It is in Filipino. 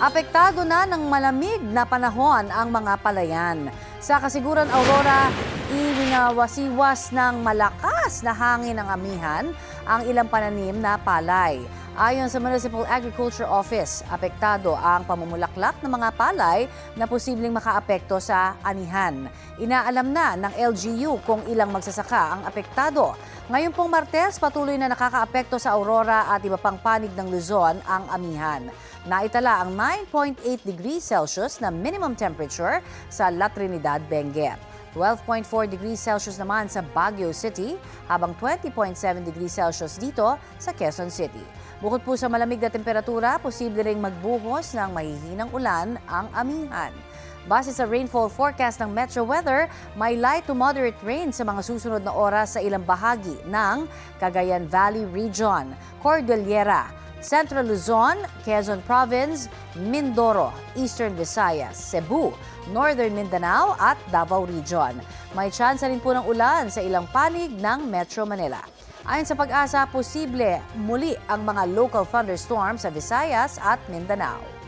Apektado na ng malamig na panahon ang mga palayan. Sa Kasiguran Aurora, iwinawasiwas ng malakas na hangin ng amihan ang ilang pananim na palay. Ayon sa Municipal Agriculture Office, apektado ang pamumulaklak ng mga palay na posibleng makaapekto sa anihan. Inaalam na ng LGU kung ilang magsasaka ang apektado. Ngayon pong Martes, patuloy na nakakaapekto sa Aurora at iba pang panig ng Luzon ang amihan. Naitala ang 9.8 degrees Celsius na minimum temperature sa La Trinidad, Benguet. 12.4 degrees Celsius naman sa Baguio City, habang 20.7 degrees Celsius dito sa Quezon City. Bukod po sa malamig na temperatura, posible ring magbuhos ng mahihinang ulan ang amihan. Base sa rainfall forecast ng Metro Weather, may light to moderate rain sa mga susunod na oras sa ilang bahagi ng Cagayan Valley Region, Cordillera, Central Luzon, Quezon Province, Mindoro, Eastern Visayas, Cebu, Northern Mindanao at Davao Region. May tsansa rin po ng ulan sa ilang panig ng Metro Manila. Ayon sa Pag-asa, posible muli ang mga local thunderstorms sa Visayas at Mindanao.